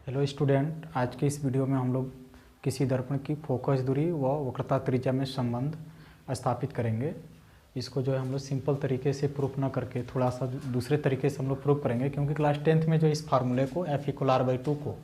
Hello student, आज के इस वीडियो में हम लोग किसी दर्पण की फोकस दूरी व वक्रता त्रिज्या में संबंध स्थापित करेंगे। इसको जो है हम लोग सिंपल तरीके से प्रूफ ना करके थोड़ा सा दूसरे तरीके से हम लोग प्रूफ करेंगे, क्योंकि क्लास 10th में जो इस फार्मूले को F=R/2 को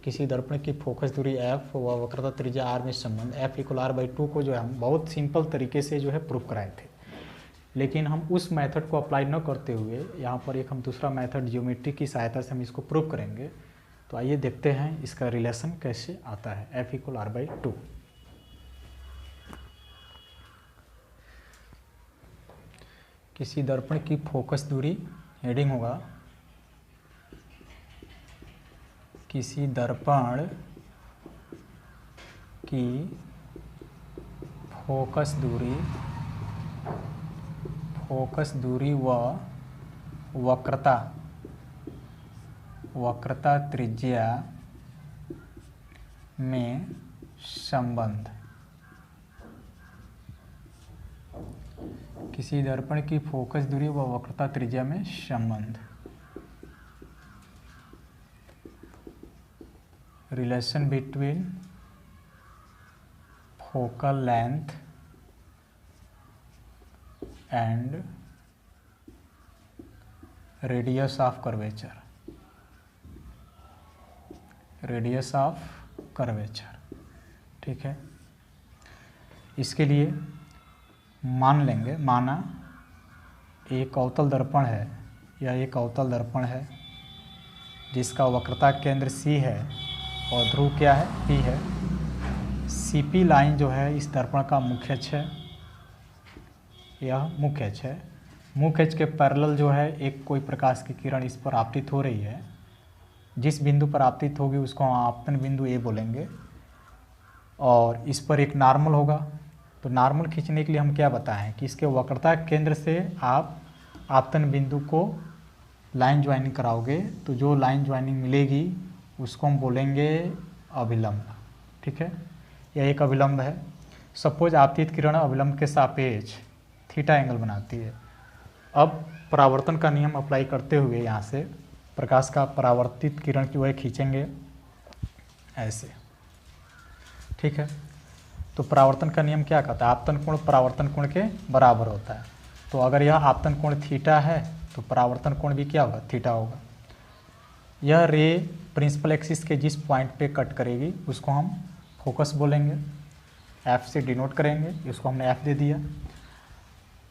किसी दर्पण की फोकस दूरी F व वक्रता त्रिज्या R में संबंध F=R/2 को जो है हम बहुत सिंपल तरीके से जो है प्रूफ कराए थे। लेकिन हम उस मेथड को अप्लाई न करते हुए यहाँ पर एक हम दूसरा मेथड ज्योमेट्री की सहायता से हम इसको प्रूफ करेंगे। तो आइए देखते हैं इसका रिलेशन कैसे आता है F=R/2। किसी दर्पण की फोकस दूरी, हेडिंग होगा किसी दर्पण की फोकस दूरी व वक्रता त्रिज्या में संबंध। किसी दर्पण की फोकस दूरी व वक्रता त्रिज्या में संबंध, relation between focal length and radius of curvature. ठीक है, इसके लिए माना एक अवतल दर्पण है, या एक अवतल दर्पण है जिसका वक्रता केंद्र C है और ध्रुव क्या है, P है। CP लाइन जो है इस दर्पण का मुख्य अक्ष है, यह मुख्य अक्ष है। मुख्य अक्ष के पैरेलल जो है एक कोई प्रकाश की किरण इस पर आपतित हो रही है। जिस बिंदु पर आपतित होगी उसको हम आपतन बिंदु A बोलेंगे, और इस पर एक नॉर्मल होगा। तो नॉर्मल खींचने के लिए हम क्या बताएं कि इसके वक्रता केंद्र से आप आपतन बिंदु को लाइन ज्वाइनिंग कराओगे, तो जो लाइन ज्वाइनिंग मिलेगी उसको हम बोलेंगे अभिलंब। ठीक है, यह एक अभिलंब है। सपोज आपतित किरण अभिलंब के सापेक्ष थीटा एंगल बनाती है। अब परावर्तन का नियम अप्लाई करते हुए यहाँ से प्रकाश का परावर्तित किरण की ओर खींचेंगे ऐसे। ठीक है, तो परावर्तन का नियम क्या कहता है, आपतन कोण परावर्तन कोण के बराबर होता है। तो अगर यह आपतन कोण थीटा है तो परावर्तन कोण भी क्या होगा, थीटा होगा। यह रे प्रिंसिपल एक्सिस के जिस पॉइंट पे कट करेगी उसको हम फोकस बोलेंगे, F से डिनोट करेंगे। इसको हमने F दे दिया।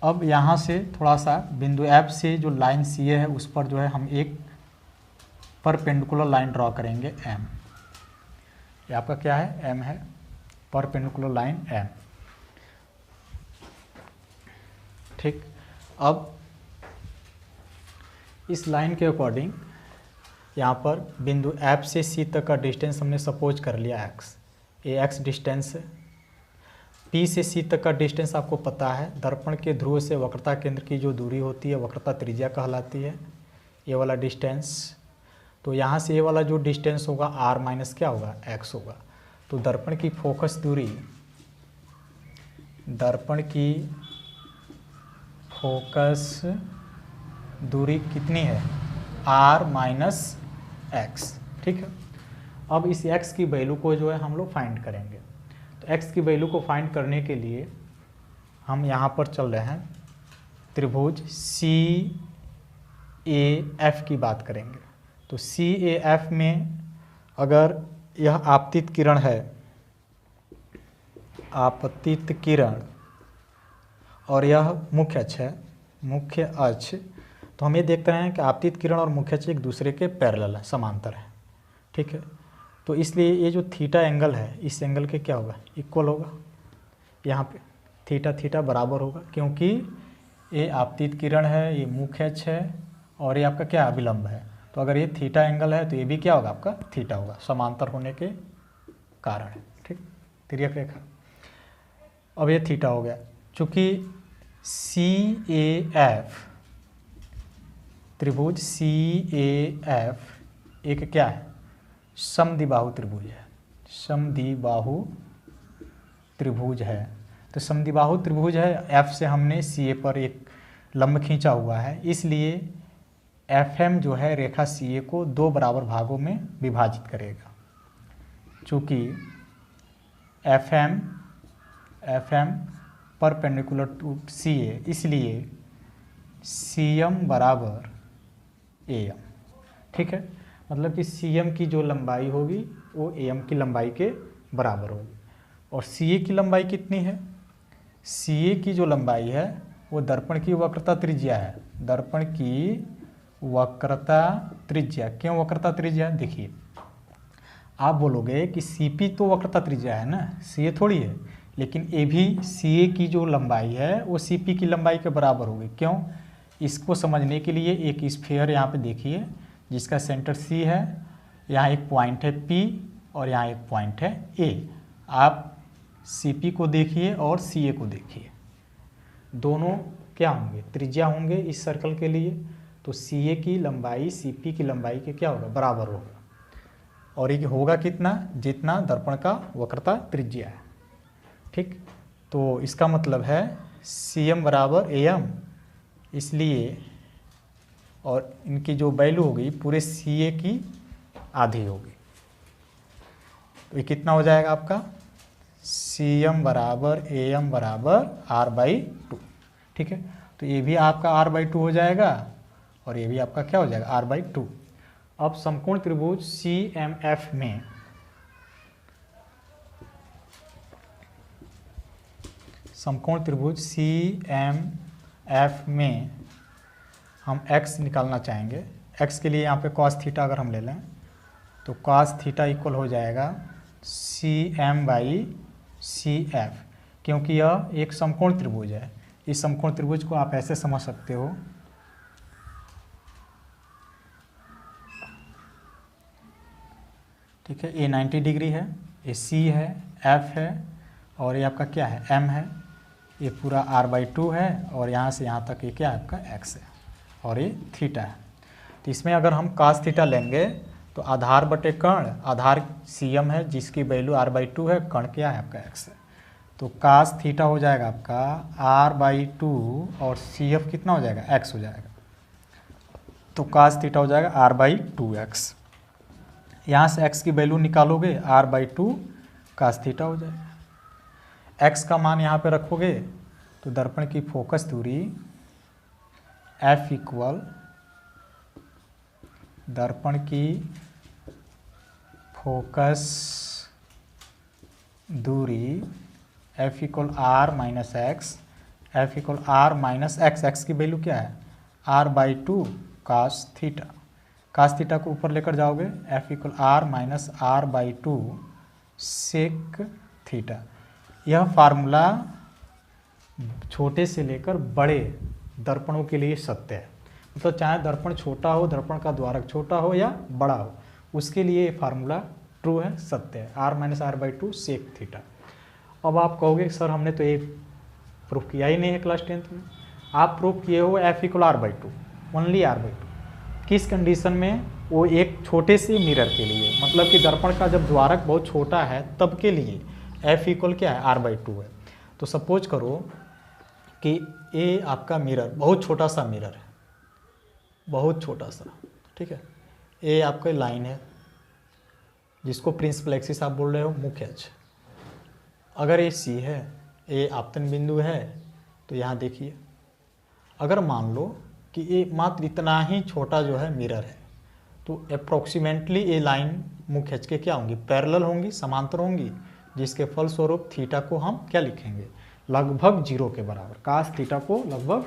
अब यहाँ से थोड़ा सा बिंदु F से जो लाइन CA है उस पर जो है हम एक परपेंडिकुलर लाइन ड्रॉ करेंगे M। ये आपका क्या है, M है, परपेंडिकुलर लाइन M। ठीक, अब इस लाइन के अकॉर्डिंग यहाँ पर बिंदु F से C तक का डिस्टेंस हमने सपोज कर लिया x, ये x डिस्टेंस है। P से C तक का डिस्टेंस आपको पता है, दर्पण के ध्रुव से वक्रता केंद्र की जो दूरी होती है वक्रता त्रिज्या कहलाती है, ये वाला डिस्टेंस। तो यहाँ से ये वाला जो डिस्टेंस होगा R माइनस क्या होगा, x होगा। तो दर्पण की फोकस दूरी कितनी है, R माइनस x। ठीक है, अब इस x की वैल्यू को जो है हम लोग फाइंड करेंगे। तो x की वैल्यू को फाइंड करने के लिए हम यहाँ पर चल रहे हैं त्रिभुज CAF की बात करेंगे। तो CAF में अगर यह आपतित किरण है, आपतित किरण, और यह मुख्य अक्ष है, मुख्य अक्ष, तो हम ये देखते हैं कि आपतित किरण और मुख्य अक्ष एक दूसरे के पैरेलल है, समांतर है। ठीक है, तो इसलिए ये जो थीटा एंगल है इस एंगल के क्या होगा, इक्वल होगा। यहाँ पे थीटा थीटा बराबर होगा, क्योंकि ये आपतित किरण है, ये मुख्य अक्ष है, और ये आपका क्या अभिलंब है। तो अगर ये थीटा एंगल है तो ये भी क्या होगा, आपका थीटा होगा, समांतर होने के कारण। ठीक, तिर्यक रेखा। अब ये थीटा हो गया। चूँकि CAF, त्रिभुज CAF एक क्या है, समद्विबाहु त्रिभुज है, समद्विबाहु त्रिभुज है। तो समद्विबाहु त्रिभुज है, F से हमने CA पर एक लंब खींचा हुआ है, इसलिए FM जो है रेखा CA को 2 बराबर भागों में विभाजित करेगा। चूँकि FM परपेंडिकुलर टू CA, इसलिए CM बराबर AM। ठीक है, मतलब कि CM की जो लंबाई होगी वो AM की लंबाई के बराबर होगी। और CA की लंबाई कितनी है? CA की जो लंबाई है वो दर्पण की वक्रता त्रिज्या है। दर्पण की वक्रता त्रिज्या। क्यों वक्रता त्रिज्या? देखिए, आप बोलोगे कि CP तो वक्रता त्रिज्या है ना, CA थोड़ी है, लेकिन ये भी CA की जो लंबाई है वो CP की लंबाई के बराबर होगी। क्यों? इसको समझने के लिए एक स्फीयर यहाँ पे देखिए जिसका सेंटर C है, यहाँ एक पॉइंट है P और यहाँ एक पॉइंट है A। आप CP को देखिए और CA को देखिए, दोनों क्या होंगे? त्रिज्या होंगे इस सर्कल के लिए। तो CA की लंबाई CP की लंबाई के क्या होगा? बराबर होगा। और ये होगा कितना? जितना दर्पण का वक्रता त्रिज्या है। ठीक, तो इसका मतलब है CM बराबर AM, इसलिए और इनकी जो वैल्यू होगी पूरे CA की आधी होगी। तो ये कितना हो जाएगा आपका? CM बराबर AM बराबर R/2। ठीक है, तो ये भी आपका R/2 हो जाएगा और ये भी आपका क्या हो जाएगा? R/2। अब समकोण त्रिभुज CMF में हम x निकालना चाहेंगे। x के लिए यहाँ पे cos थीटा अगर हम ले लें तो cos थीटा इक्वल हो जाएगा CM/CF, क्योंकि यह एक समकोण त्रिभुज है। इस समकोण त्रिभुज को आप ऐसे समझ सकते हो, ठीक है, ये 90 डिग्री है, ये C है, F है और ये आपका क्या है? M है। ये पूरा R/2 है और यहाँ से यहाँ तक ये क्या है? आपका x है और ये थीटा है। तो इसमें अगर हम cos थीटा लेंगे तो आधार बटे कर्ण, आधार CM है जिसकी वैल्यू R/2 है, कर्ण क्या है? आपका x है। तो cos थीटा हो जाएगा आपका R/2 और CF कितना हो जाएगा? x हो जाएगा। तो cos थीटा हो जाएगा R/2x। यहाँ से x की वैल्यू निकालोगे, R/2 cos थीटा हो जाएगा। x का मान यहाँ पे रखोगे तो दर्पण की फोकस दूरी F इक्वल दर्पण की फोकस दूरी F equal R minus x, F equal R minus x. X की वैल्यू क्या है? R/2 cos theta. cos theta को ऊपर लेकर जाओगे, F equal R minus R/2 sec theta. यह फार्मूला छोटे से लेकर बड़े दर्पणों के लिए सत्य है। मतलब चाहे दर्पण छोटा हो, दर्पण का द्वारक छोटा हो या बड़ा हो, उसके लिए ये फार्मूला ट्रू है, सत्य है। R minus R/2 sec theta. अब आप कहोगे सर हमने तो ये प्रूफ किया ही नहीं है क्लास 10th में। आप प्रूफ किए हो F equal R/2, only R/2। किस कंडीशन में? वो एक छोटे से मिरर के लिए, मतलब कि दर्पण का जब द्वारक बहुत छोटा है तब के लिए F इक्वल क्या है? R/2 है। तो सपोज करो कि ये आपका मिरर बहुत छोटा सा मिरर है, बहुत छोटा सा, ठीक है। ये आपका लाइन है जिसको प्रिंसिपल एक्सिस आप बोल रहे हो, मुख्य अक्ष। अगर ये C है, ये आपतन बिंदु है, तो यहाँ देखिए, अगर मान लो कि ये मात्र इतना ही छोटा जो है मिरर है, तो अप्रोक्सीमेटली ये लाइन मुख्य अक्ष के क्या होंगी? पैरेलल होंगी, समांतर होंगी, जिसके फलस्वरूप थीटा को हम क्या लिखेंगे? लगभग 0 के बराबर। cos थीटा को लगभग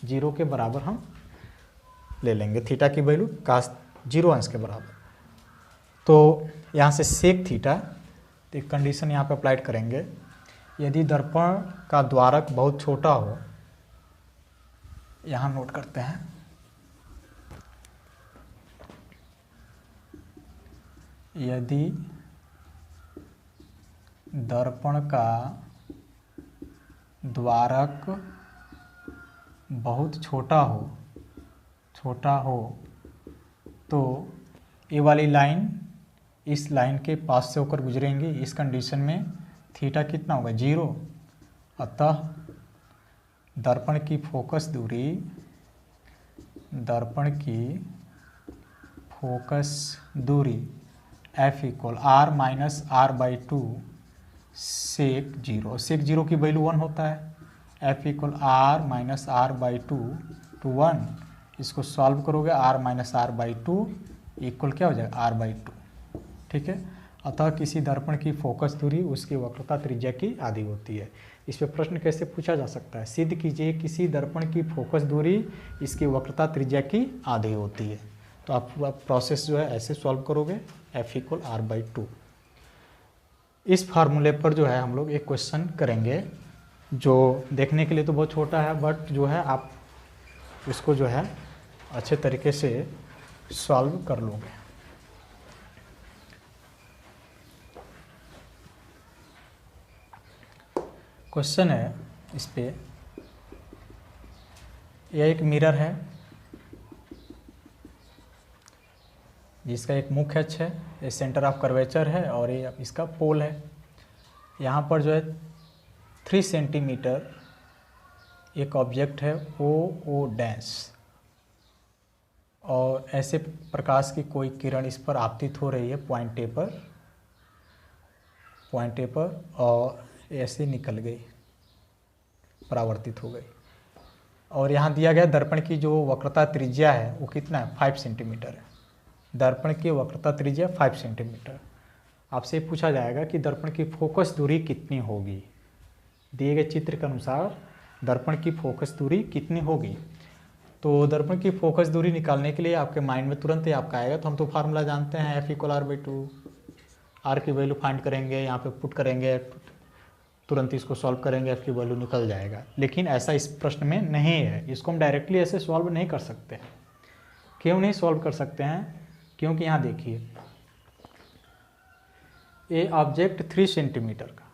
0 के बराबर हम ले लेंगे, थीटा की वैल्यू cos 0 अंश के बराबर। तो यहाँ से सेक थीटा, तो एक कंडीशन यहाँ पे अप्लाइड करेंगे। यदि दर्पण का द्वारक बहुत छोटा हो, यहाँ नोट करते हैं, यदि दर्पण का द्वारक बहुत छोटा हो तो ये वाली लाइन इस लाइन के पास से होकर गुजरेंगी। इस कंडीशन में थीटा कितना होगा? 0। अतः दर्पण की फोकस दूरी दर्पण की फोकस दूरी F equal R minus R/2 sec zero. Sec zero की वैल्यू 1 होता है। F equal R minus R/2 to 1। इसको सॉल्व करोगे R माइनस R/2 इक्वल क्या हो जाएगा R/2। ठीक है। अतः किसी दर्पण की फोकस दूरी उसकी वक्रता त्रिज्या की आधी होती है। इस पर प्रश्न कैसे पूछा जा सकता है? सिद्ध कीजिए किसी दर्पण की फोकस दूरी इसकी वक्रता त्रिज्या की आधी होती है। तो आप पूरा प्रोसेस जो है ऐसे सॉल्व करोगे, F इक्वल R/2। इस फार्मूले पर जो है हम लोग एक क्वेश्चन करेंगे जो देखने के लिए तो बहुत छोटा है, बट जो है आप इसको जो है अच्छे तरीके से सॉल्व कर लोगे। क्वेश्चन है इस पे, यह एक मिरर है जिसका एक मुख्य अक्ष है, ये सेंटर ऑफ कर्वेचर है और ये इसका पोल है। यहाँ पर जो है 3 सेंटीमीटर एक ऑब्जेक्ट है ओ डैश, और ऐसे प्रकाश की कोई किरण इस पर आपतित हो रही है पॉइंट ए पर और ऐसे निकल गई, परावर्तित हो गई। और यहाँ दिया गया दर्पण की जो वक्रता त्रिज्या है वो कितना है? 5 सेंटीमीटर है। दर्पण की वक्रता त्रिज्या 5 सेंटीमीटर। आपसे पूछा जाएगा कि दर्पण की फोकस दूरी कितनी होगी। दिए गए चित्र के अनुसार दर्पण की फोकस दूरी कितनी होगी। तो दर्पण की फोकस दूरी निकालने के लिए आपके माइंड में तुरंत ही आपका आएगा, तो हम तो फार्मूला जानते हैं F इक्वल R/2। R की वैल्यू फाइंड करेंगे, यहाँ पे पुट करेंगे, तुरंत इसको सॉल्व करेंगे, F की वैल्यू निकल जाएगा। लेकिन ऐसा इस प्रश्न में नहीं है, इसको हम डायरेक्टली ऐसे सॉल्व नहीं कर सकते हैं। क्यों नहीं सॉल्व कर सकते हैं? क्योंकि यहाँ देखिए, ये ऑब्जेक्ट 3 सेंटीमीटर का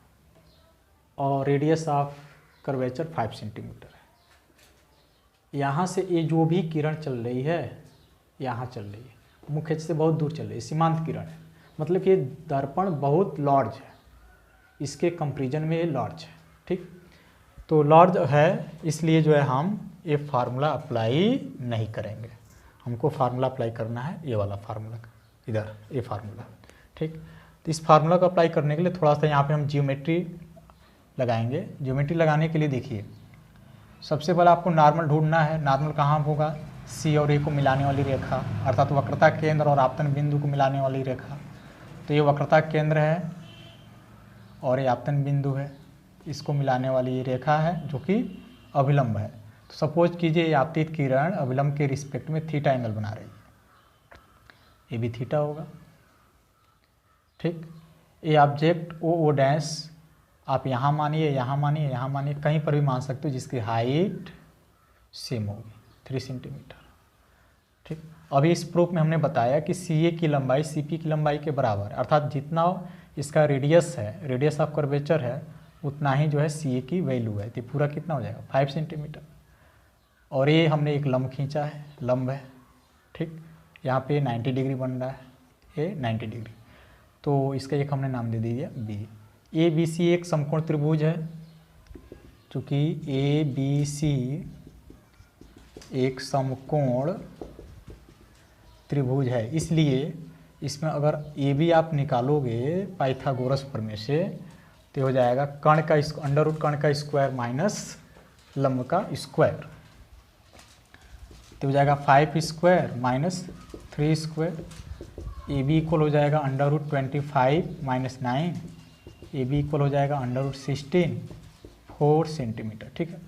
और रेडियस ऑफ कर्वेचर 5 सेंटीमीटर है। यहाँ से ये जो भी किरण चल रही है यहाँ चल रही है, मुख्य अक्ष से बहुत दूर चल रही है, सीमांत किरण है। मतलब कि दर्पण बहुत लार्ज है, इसके कंपैरिजन में ये लार्ज है। ठीक, तो लार्ज है इसलिए जो है हम ये फार्मूला अप्लाई नहीं करेंगे। हमको फार्मूला अप्लाई करना है ये वाला फार्मूला, इधर ये फार्मूला। ठीक, तो इस फार्मूला को अप्लाई करने के लिए थोड़ा सा यहाँ पे हम जियोमेट्री लगाएंगे। जियोमेट्री लगाने के लिए देखिए, सबसे पहले आपको नॉर्मल ढूंढना है। नॉर्मल कहाँ होगा? सी और ए को मिलाने वाली रेखा, अर्थात वक्रता केंद्र और आपतन बिंदु को मिलाने वाली रेखा। तो ये वक्रता केंद्र है और ये आपतन बिंदु है, इसको मिलाने वाली ये रेखा है जो कि अभिलंब है। तो सपोज कीजिए ये आपतित किरण अभिलंब के रिस्पेक्ट में थीटा एंगल बना रही है, ये भी थीटा होगा। ठीक, ये ऑब्जेक्ट ओ डैश आप यहाँ मानिए, यहाँ मानिए, यहाँ मानिए, कहीं पर भी मान सकते हो जिसकी हाइट सेम होगी 3 सेंटीमीटर। ठीक, अभी इस प्रूफ में हमने बताया कि सी ए की लंबाई सी पी की लंबाई के बराबर, अर्थात जितना इसका रेडियस है, रेडियस ऑफ कर्वेचर है, उतना ही जो है सी ए की वैल्यू है। तो पूरा कितना हो जाएगा? 5 सेंटीमीटर। और ये हमने एक लंब खींचा है, लंब है। ठीक, यहाँ पे 90 डिग्री बन रहा है, ये 90 डिग्री। तो इसका एक हमने नाम दे दिया बी। ए बी सी एक समकोण त्रिभुज है, चूँकि ए बी सी एक समकोण त्रिभुज है, इसलिए इसमें अगर ए बी आप निकालोगे पाइथागोरस प्रमेय से तो हो जाएगा कर्ण का अंडर रूट कर्ण का स्क्वायर माइनस लंब का स्क्वायर, तो हो जाएगा 5 square minus 3 square. A B equal हो जाएगा under root 25 minus 9, A B equal हो जाएगा अंडर रूट 16, 4 सेंटीमीटर। ठीक है,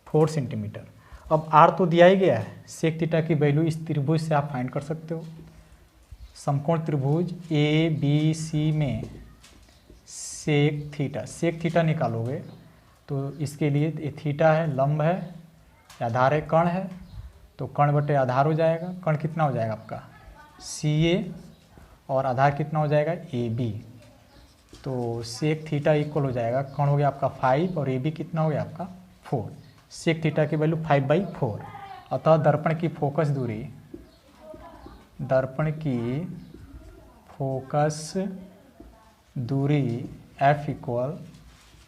4 सेंटीमीटर। अब आर तो दिया ही गया है, सेक थीटा की वैल्यू इस त्रिभुज से आप फाइंड कर सकते हो। समकोण त्रिभुज ए बी सी में सेक थीटा निकालोगे तो इसके लिए ये थीटा है, लंब है, आधार है, कर्ण है, तो कर्ण बटे आधार हो जाएगा। कर्ण कितना हो जाएगा आपका? सी ए, और आधार कितना हो जाएगा? A B. तो सेक थीटा इक्वल हो जाएगा, कर्ण हो गया आपका 5 और ए बी कितना हो गया आपका 4। सेक थीटा की वैल्यू 5/4। अतः दर्पण की फोकस दूरी F equal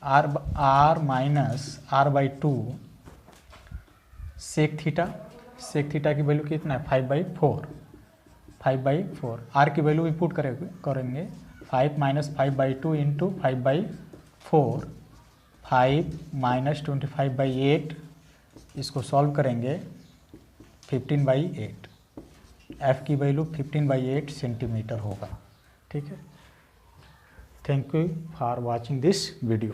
R minus R/2 sec theta. Sec theta की वैल्यू कितना है 5/4, 5/4। आर की वैल्यू इनपुट करेंगे 5 - 5/2 इंटू 5/4, 5 - 25/8, इसको सॉल्व करेंगे 15/8। एफ की वैल्यू 15/8 सेंटीमीटर होगा। ठीक है, thank you for watching this video.